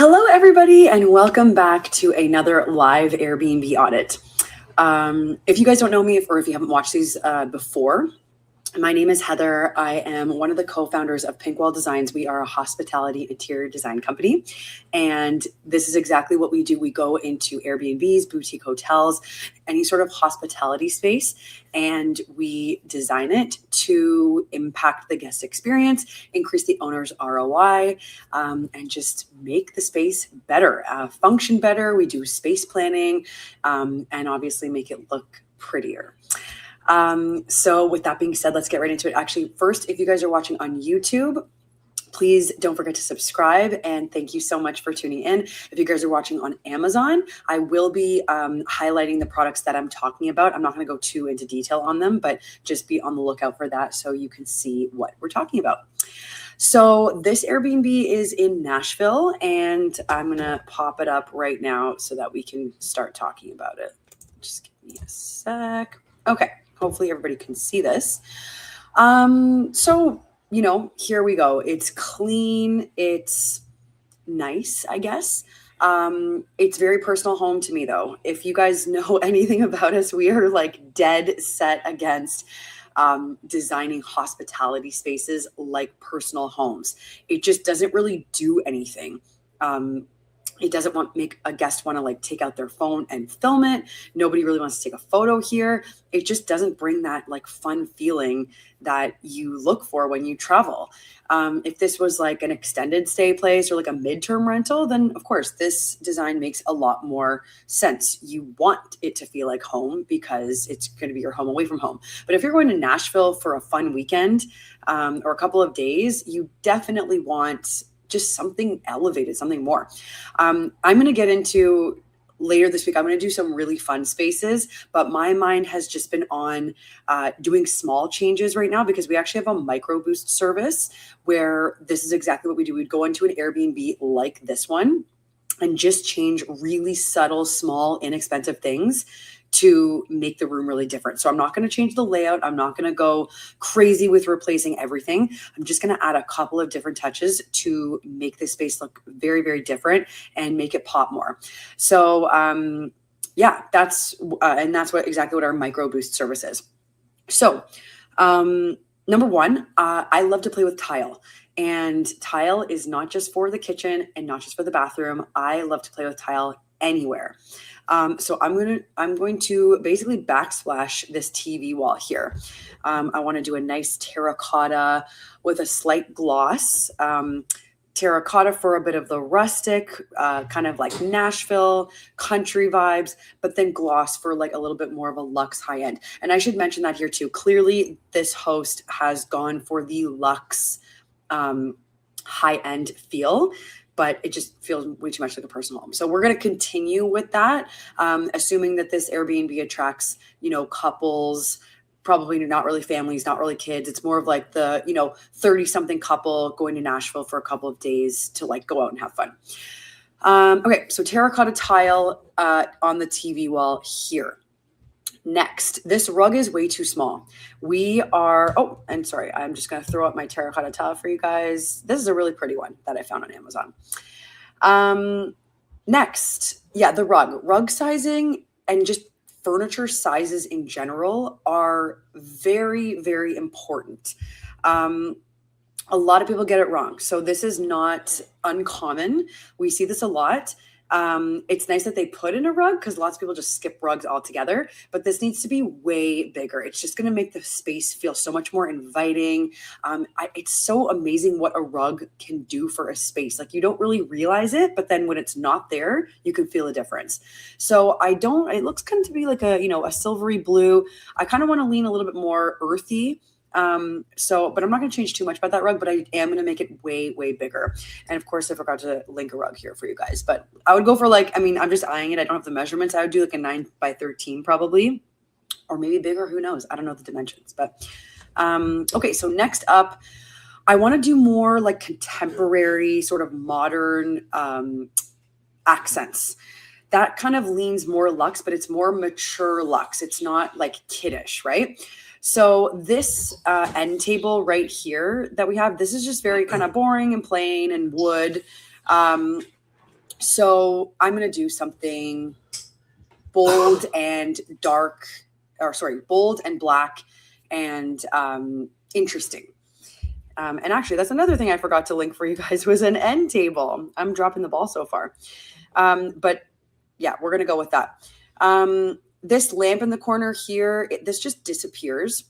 Hello, everybody, and welcome back to another live Airbnb audit. If you guys don't know me, or if you haven't watched these before, my name is Heather. I am one of the co-founders of Pinkwell Designs. We are a hospitality interior design company, and this is exactly what we do. We go into Airbnbs, boutique hotels, any sort of hospitality space, and we design it to impact the guest experience, increase the owner's ROI, and just make the space better, function better. We do space planning, and obviously make it look prettier. So with that being said, let's get right into it. Actually, first, if you guys are watching on YouTube, please don't forget to subscribe, and thank you so much for tuning in. If you guys are watching on Amazon, I will be highlighting the products that I'm talking about. I'm not going to go too into detail on them, but just be on the lookout for that so you can see what we're talking about. So this Airbnb is in Nashville, and I'm going to pop it up right now so that we can start talking about it. Just give me a sec. Okay. Hopefully everybody can see this. So, here we go. It's clean. It's nice, I guess. It's very personal home to me, though. If you guys know anything about us, we are like dead set against designing hospitality spaces like personal homes. It just doesn't really do anything. It doesn't make a guest want to like take out their phone and film it. Nobody really wants to take a photo here. It just doesn't bring that like fun feeling that you look for when you travel. If this was like an extended stay place or like a midterm rental, then of course this design makes a lot more sense. You want it to feel like home because it's going to be your home away from home. But if you're going to Nashville for a fun weekend or a couple of days, you definitely want just something elevated, something more. I'm going to get into later this week. I'm going to do some really fun spaces, but my mind has just been on doing small changes right now because we actually have a micro boost service where this is exactly what we do. We'd go into an Airbnb like this one and just change really subtle, small, inexpensive things to make the room really different. So I'm not going to change the layout. I'm not going to go crazy with replacing everything. I'm just going to add a couple of different touches to make this space look very, very different and make it pop more. So yeah, that's exactly what our micro boost service is. So number one, I love to play with tile. And tile is not just for the kitchen and not just for the bathroom. I love to play with tile anywhere. So I'm going to basically backsplash this TV wall here. I want to do a nice terracotta with a slight gloss. Terracotta for a bit of the rustic, kind of like Nashville country vibes, but then gloss for like a little bit more of a luxe high end. And I should mention that here too. Clearly, this host has gone for the luxe high end feel, but it just feels way too much like a personal home. So we're going to continue with that, assuming that this Airbnb attracts, couples, probably not really families, not really kids. It's more of like the, 30-something couple going to Nashville for a couple of days to like go out and have fun. Okay, so terracotta tile on the TV wall here. Next, this rug is way too small. I'm sorry, I'm just going to throw up my terracotta tile for you guys. This is a really pretty one that I found on Amazon. Next, the rug sizing and just furniture sizes in general are very, very important. A lot of people get it wrong. So this is not uncommon. We see this a lot. It's nice that they put in a rug because lots of people just skip rugs altogether, but this needs to be way bigger. It's just going to make the space feel so much more inviting. It's so amazing what a rug can do for a space. Like you don't really realize it, but then when it's not there, you can feel a difference. So it looks kind of to be like a silvery blue. I kind of want to lean a little bit more earthy. But I'm not going to change too much about that rug, but I am going to make it way, way bigger. And of course I forgot to link a rug here for you guys, but I would go for I'm just eyeing it. I don't have the measurements. I would do like a 9x13 probably, or maybe bigger. Who knows? I don't know the dimensions, but, okay. So next up, I want to do more like contemporary sort of modern, accents. That kind of leans more luxe, but it's more mature luxe. It's not like kiddish, right? So this end table right here that we have, this is just very kind of boring and plain and wood. So I'm going to do something bold and dark, bold and black and interesting. And actually, that's another thing I forgot to link for you guys was an end table. I'm dropping the ball so far. But yeah, we're going to go with that. This lamp in the corner here, this just disappears.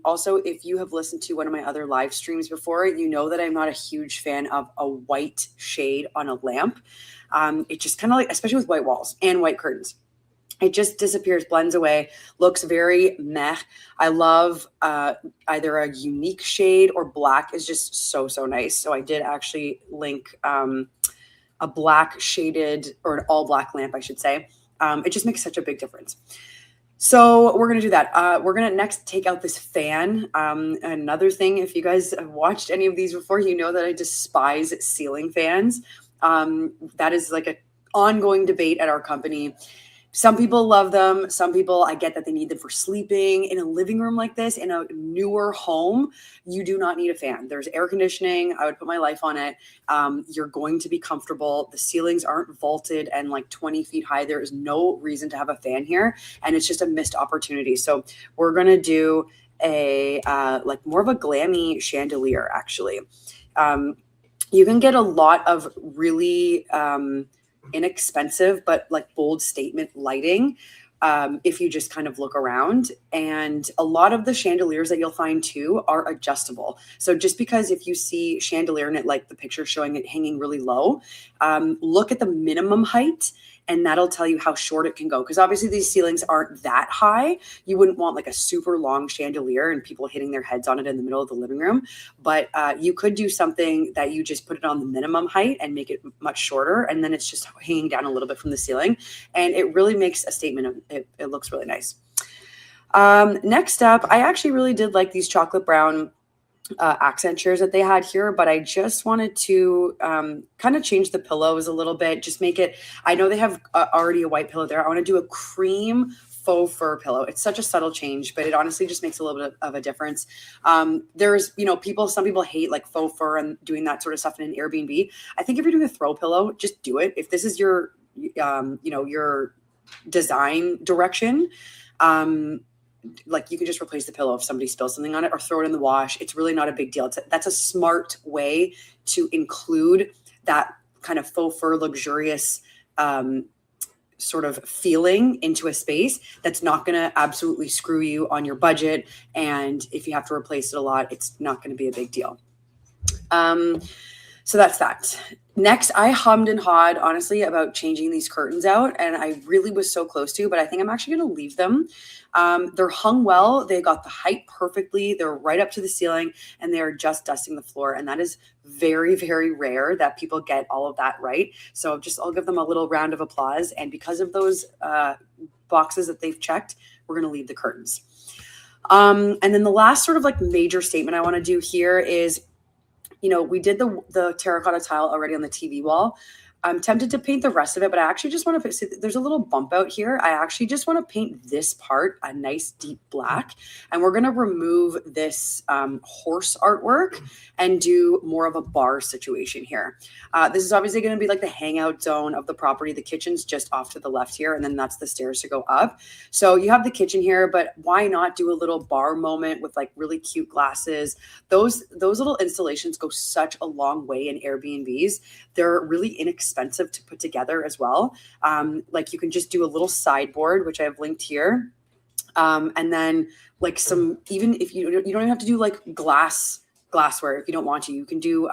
Also, if you have listened to one of my other live streams before, you know that I'm not a huge fan of a white shade on a lamp. It just kind of like, especially with white walls and white curtains, it just disappears, blends away, looks very meh. I love either a unique shade or black is just so, so nice. So I did actually link a black shaded or an all black lamp, I should say. It just makes such a big difference. So we're going to do that. We're going to next take out this fan. Another thing, if you guys have watched any of these before, you know that I despise ceiling fans. That is like an ongoing debate at our company. Some people love them. Some people, I get that they need them for sleeping. In a living room like this, in a newer home, you do not need a fan. There's air conditioning. I would put my life on it. You're going to be comfortable. The ceilings aren't vaulted and like 20 feet high. There is no reason to have a fan here. And it's just a missed opportunity. So we're going to do a like more of a glammy chandelier, actually. You can get a lot of really inexpensive but like bold statement lighting if you just kind of look around. And a lot of the chandeliers that you'll find too are adjustable. So just because if you see chandelier and it, like the picture showing it hanging really low, look at the minimum height and that'll tell you how short it can go. Because obviously these ceilings aren't that high. You wouldn't want like a super long chandelier and people hitting their heads on it in the middle of the living room. But you could do something that you just put it on the minimum height and make it much shorter. And then it's just hanging down a little bit from the ceiling. And it really makes a statement. It looks really nice. Next up, I actually really did like these chocolate brown accent chairs that they had here, but I just wanted to kind of change the pillows a little bit, just make it, I know they have already a white pillow there. I want to do a cream faux fur pillow. It's such a subtle change, but it honestly just makes a little bit of a difference. There's, some people hate like faux fur and doing that sort of stuff in an Airbnb. I think if you're doing a throw pillow, just do it. If this is your, your design direction, like you can just replace the pillow if somebody spills something on it or throw it in the wash. It's really not a big deal. That's a smart way to include that kind of faux fur luxurious sort of feeling into a space that's not going to absolutely screw you on your budget. And if you have to replace it a lot, it's not going to be a big deal. So that's that. Next, I hummed and hawed, honestly, about changing these curtains out, and I really was so close to, but I think I'm actually going to leave them. They're hung well. They got the height perfectly. They're right up to the ceiling, and they are just dusting the floor, and that is very, very rare that people get all of that right. So I'll give them a little round of applause, and because of those boxes that they've checked, we're going to leave the curtains. And then the last sort of like major statement I want to do here is, we did the terracotta tile already on the TV wall. I'm tempted to paint the rest of it, but I actually just want to see, there's a little bump out here. I actually just want to paint this part a nice deep black. And we're going to remove this horse artwork and do more of a bar situation here. This is obviously going to be like the hangout zone of the property. The kitchen's just off to the left here, and then that's the stairs to go up. So you have the kitchen here, but why not do a little bar moment with like really cute glasses? Those little installations go such a long way in Airbnbs. They're really inexpensive to put together as well. Like you can just do a little sideboard, which I have linked here. And then like some, even if you don't even have to do like glassware if you don't want to, you can do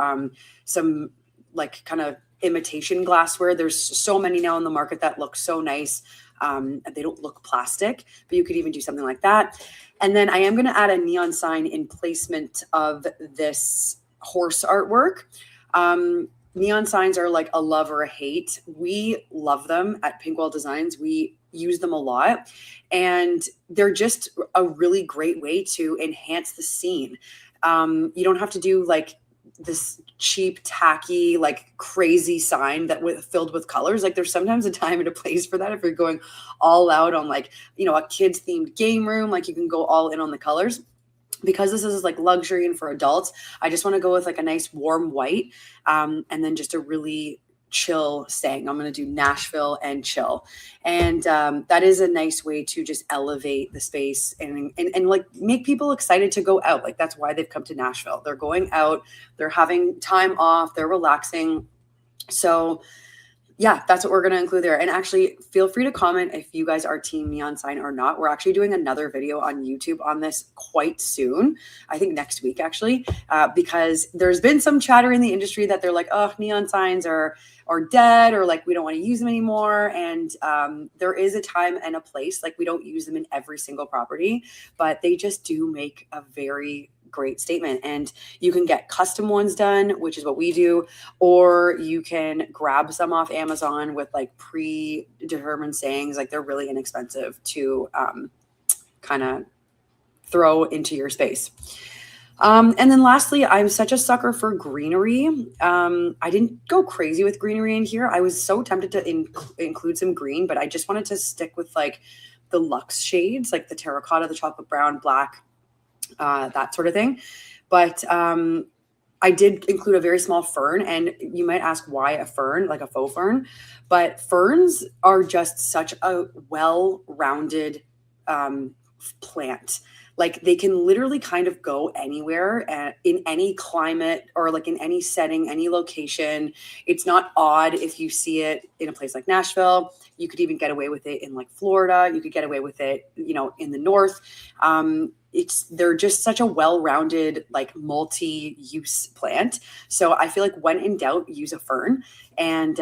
some like kind of imitation glassware. There's so many now on the market that look so nice. They don't look plastic, but you could even do something like that. And then I am going to add a neon sign in placement of this horse artwork. Neon signs are like a love or a hate. We love them at Pinkwell Designs. We use them a lot, and they're just a really great way to enhance the scene. You don't have to do like this cheap, tacky, like crazy sign that filled with colors. Like there's sometimes a time and a place for that. If you're going all out on like, a kids themed game room, like you can go all in on the colors. Because this is like luxury and for adults, I just want to go with like a nice warm white, and then just a really chill staying. I'm going to do Nashville and chill. And that is a nice way to just elevate the space and like make people excited to go out. Like that's why they've come to Nashville. They're going out, they're having time off, they're relaxing. So yeah, that's what we're going to include there. And actually, feel free to comment if you guys are team neon sign or not. We're actually doing another video on YouTube on this quite soon. I think next week, actually, because there's been some chatter in the industry that they're like, oh, neon signs are dead, or like we don't want to use them anymore. And there is a time and a place. Like we don't use them in every single property, but they just do make a very great statement. And you can get custom ones done, which is what we do, or you can grab some off Amazon with like predetermined sayings. Like they're really inexpensive to kind of throw into your space. And then lastly, I'm such a sucker for greenery. I didn't go crazy with greenery in here. I was so tempted to include some green, but I just wanted to stick with like the luxe shades, like the terracotta, the chocolate brown, black, that sort of thing. But I did include a very small fern, and you might ask why a fern, like a faux fern, but ferns are just such a well-rounded plant. Like they can literally kind of go anywhere in any climate or like in any setting, any location. It's not odd if you see it in a place like Nashville. You could even get away with it in like Florida. You could get away with it, you know, in the north. They're just such a well-rounded, like multi-use plant. So I feel like when in doubt, use a fern. And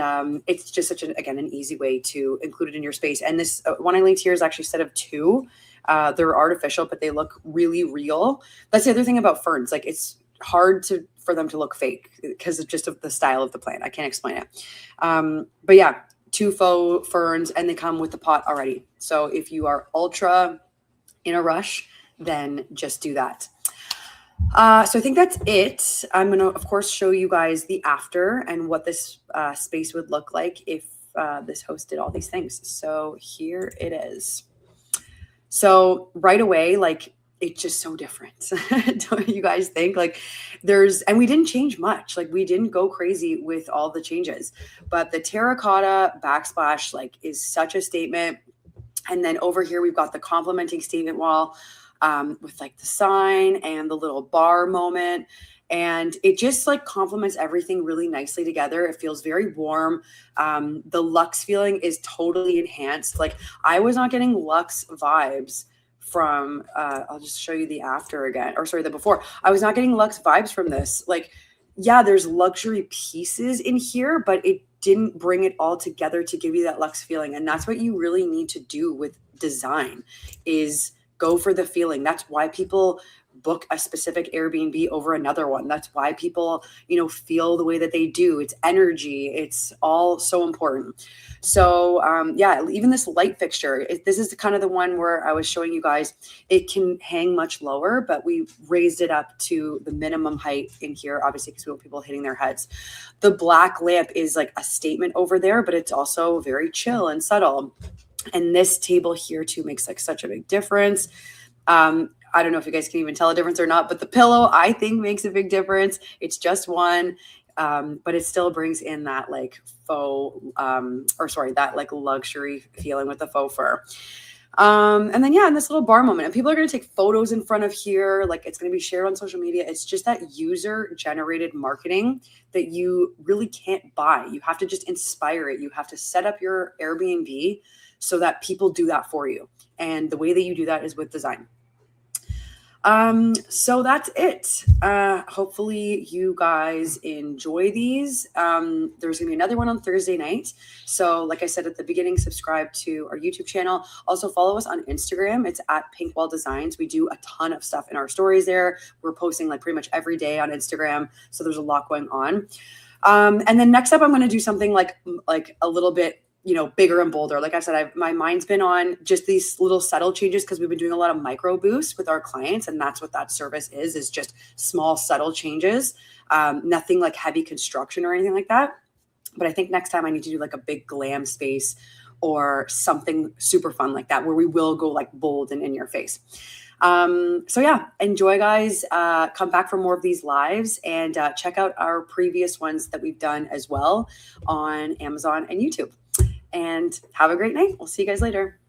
it's just such an easy way to include it in your space. And this one I linked here is actually a set of two. They're artificial, but they look really real. That's the other thing about ferns. Like it's hard for them to look fake because of just the style of the plant. I can't explain it. But yeah, two faux ferns, and they come with the pot already. So if you are ultra in a rush, then just do that. So I think that's it. I'm going to, of course, show you guys the after and what this space would look like if this host did all these things. So here it is. So right away, like it's just so different. Don't you guys think? Like and we didn't change much. Like we didn't go crazy with all the changes, but the terracotta backsplash like is such a statement. And then over here, we've got the complementing statement wall with like the sign and the little bar moment. And it just like complements everything really nicely together. It feels very warm. The luxe feeling is totally enhanced. Like I was not getting luxe vibes from, I'll just show you the after again, or sorry, the before. I was not getting luxe vibes from this. Like, yeah, there's luxury pieces in here, but it didn't bring it all together to give you that luxe feeling. And that's what you really need to do with design is go for the feeling. That's why people book a specific Airbnb over another one. That's why people, you know, feel the way that they do. It's energy. It's all so important. So yeah, even this light fixture, this is kind of the one where I was showing you guys, it can hang much lower, but we raised it up to the minimum height in here, obviously, because we want people hitting their heads. The black lamp is like a statement over there, but it's also very chill and subtle. And this table here too makes like such a big difference. I don't know if you guys can even tell a difference or not, but the pillow I think makes a big difference. It's just one, but it still brings in that like that like luxury feeling with the faux fur. And then, yeah, in this little bar moment, and people are going to take photos in front of here. Like it's going to be shared on social media. It's just that user generated marketing that you really can't buy. You have to just inspire it. You have to set up your Airbnb so that people do that for you. And the way that you do that is with design. So that's it. Hopefully you guys enjoy these. There's gonna be another one on Thursday night. So like I said at the beginning, subscribe to our YouTube channel. Also follow us on Instagram. It's at Pinkwall Designs. We do a ton of stuff in our stories there. We're posting like pretty much every day on Instagram. So there's a lot going on. And then next up, I'm going to do something like a little bit, you know, bigger and bolder. Like I said, my mind's been on just these little subtle changes because we've been doing a lot of micro boosts with our clients. And that's what that service is just small, subtle changes. Nothing like heavy construction or anything like that. But I think next time I need to do like a big glam space or something super fun like that, where we will go like bold and in your face. So yeah, enjoy, guys. Come back for more of these lives, and check out our previous ones that we've done as well on Amazon and YouTube. And have a great night. We'll see you guys later.